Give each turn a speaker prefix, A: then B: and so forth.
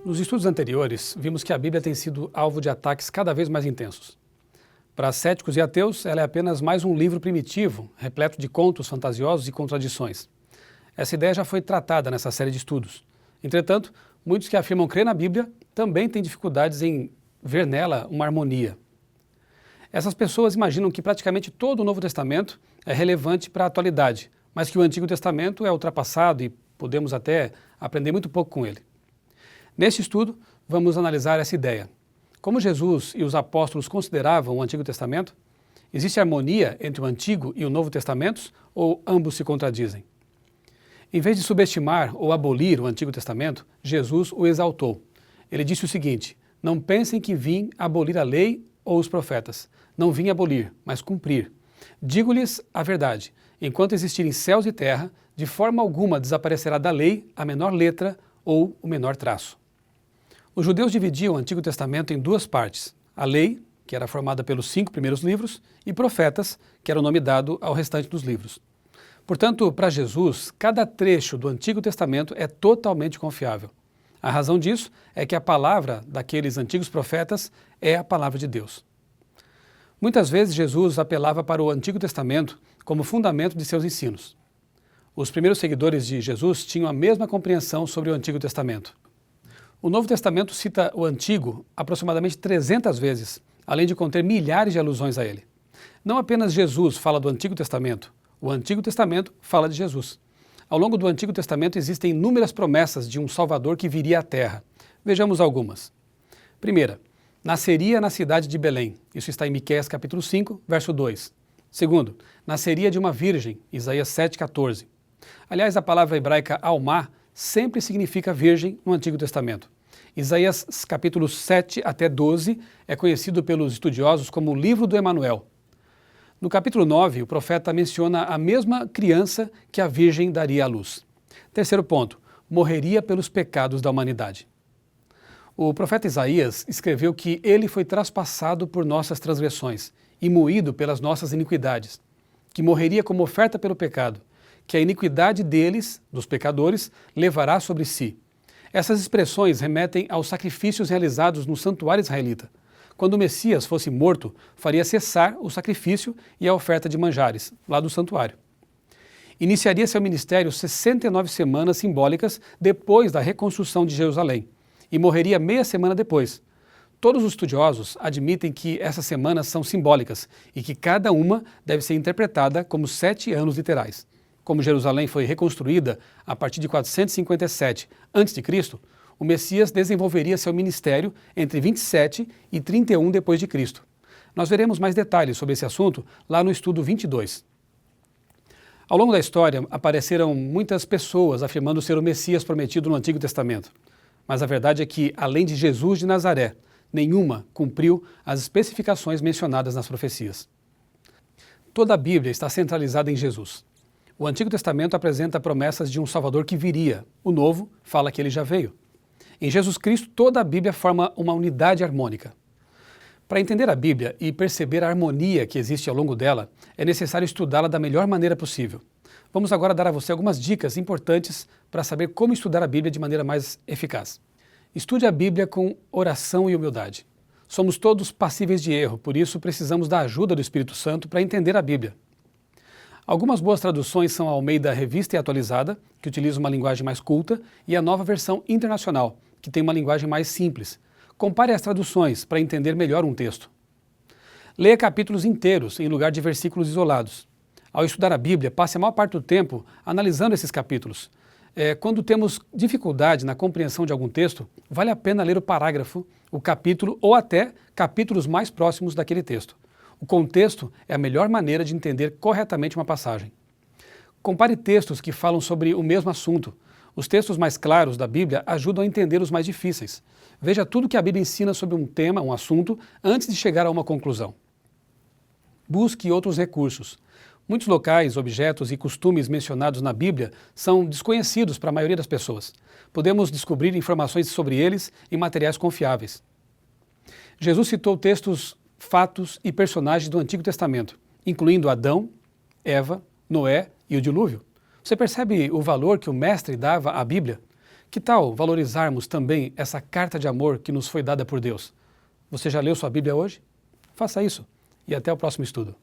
A: Nos estudos anteriores, vimos que a Bíblia tem sido alvo de ataques cada vez mais intensos. Para céticos e ateus, ela é apenas mais um livro primitivo, repleto de contos fantasiosos e contradições. Essa ideia já foi tratada nessa série de estudos. Entretanto, muitos que afirmam crer na Bíblia também têm dificuldades em ver nela uma harmonia. Essas pessoas imaginam que praticamente todo o Novo Testamento é relevante para a atualidade, mas que o Antigo Testamento é ultrapassado e podemos até aprender muito pouco com ele. Neste estudo, vamos analisar essa ideia. Como Jesus e os apóstolos consideravam o Antigo Testamento? Existe harmonia entre o Antigo e o Novo Testamentos ou ambos se contradizem? Em vez de subestimar ou abolir o Antigo Testamento, Jesus o exaltou. Ele disse o seguinte: não pensem que vim abolir a lei ou os profetas. Não vim abolir, mas cumprir. Digo-lhes a verdade: enquanto existirem céus e terra, de forma alguma desaparecerá da lei a menor letra ou o menor traço. Os judeus dividiam o Antigo Testamento em duas partes: a lei, que era formada pelos 5 primeiros livros, e profetas, que era o nome dado ao restante dos livros. Portanto, para Jesus, cada trecho do Antigo Testamento é totalmente confiável. A razão disso é que a palavra daqueles antigos profetas é a palavra de Deus. Muitas vezes Jesus apelava para o Antigo Testamento como fundamento de seus ensinos. Os primeiros seguidores de Jesus tinham a mesma compreensão sobre o Antigo Testamento. O Novo Testamento cita o Antigo aproximadamente 300 vezes, além de conter milhares de alusões a ele. Não apenas Jesus fala do Antigo Testamento, o Antigo Testamento fala de Jesus. Ao longo do Antigo Testamento existem inúmeras promessas de um Salvador que viria à Terra. Vejamos algumas. Primeira, nasceria na cidade de Belém. Isso está em Miqueias capítulo 5, verso 2. Segundo, nasceria de uma virgem, Isaías 7,14. Aliás, a palavra hebraica almá sempre significa virgem no Antigo Testamento. Isaías capítulo 7 até 12 é conhecido pelos estudiosos como o livro do Emanuel. No capítulo 9, o profeta menciona a mesma criança que a virgem daria à luz. Terceiro ponto, morreria pelos pecados da humanidade. O profeta Isaías escreveu que ele foi traspassado por nossas transgressões e moído pelas nossas iniquidades, que morreria como oferta pelo pecado, que a iniquidade deles, dos pecadores, levará sobre si. Essas expressões remetem aos sacrifícios realizados no santuário israelita. Quando o Messias fosse morto, faria cessar o sacrifício e a oferta de manjares, lá do santuário. Iniciaria seu ministério 69 semanas simbólicas depois da reconstrução de Jerusalém, e morreria meia semana depois. Todos os estudiosos admitem que essas semanas são simbólicas e que cada uma deve ser interpretada como 7 anos literais. Como Jerusalém foi reconstruída a partir de 457 a.C., o Messias desenvolveria seu ministério entre 27 e 31 d.C. Nós veremos mais detalhes sobre esse assunto lá no estudo 22. Ao longo da história, apareceram muitas pessoas afirmando ser o Messias prometido no Antigo Testamento. Mas a verdade é que, além de Jesus de Nazaré, nenhuma cumpriu as especificações mencionadas nas profecias. Toda a Bíblia está centralizada em Jesus. O Antigo Testamento apresenta promessas de um Salvador que viria. O Novo fala que ele já veio. Em Jesus Cristo, toda a Bíblia forma uma unidade harmônica. Para entender a Bíblia e perceber a harmonia que existe ao longo dela, é necessário estudá-la da melhor maneira possível. Vamos agora dar a você algumas dicas importantes para saber como estudar a Bíblia de maneira mais eficaz. Estude a Bíblia com oração e humildade. Somos todos passíveis de erro, por isso precisamos da ajuda do Espírito Santo para entender a Bíblia. Algumas boas traduções são a Almeida Revista e Atualizada, que utiliza uma linguagem mais culta, e a Nova Versão Internacional, que tem uma linguagem mais simples. Compare as traduções para entender melhor um texto. Leia capítulos inteiros em lugar de versículos isolados. Ao estudar a Bíblia, passe a maior parte do tempo analisando esses capítulos. Quando temos dificuldade na compreensão de algum texto, vale a pena ler o parágrafo, o capítulo ou até capítulos mais próximos daquele texto. O contexto é a melhor maneira de entender corretamente uma passagem. Compare textos que falam sobre o mesmo assunto. Os textos mais claros da Bíblia ajudam a entender os mais difíceis. Veja tudo que a Bíblia ensina sobre um tema, um assunto, antes de chegar a uma conclusão. Busque outros recursos. Muitos locais, objetos e costumes mencionados na Bíblia são desconhecidos para a maioria das pessoas. Podemos descobrir informações sobre eles em materiais confiáveis. Jesus citou textos, fatos e personagens do Antigo Testamento, incluindo Adão, Eva, Noé e o dilúvio. Você percebe o valor que o mestre dava à Bíblia? Que tal valorizarmos também essa carta de amor que nos foi dada por Deus? Você já leu sua Bíblia hoje? Faça isso e até o próximo estudo.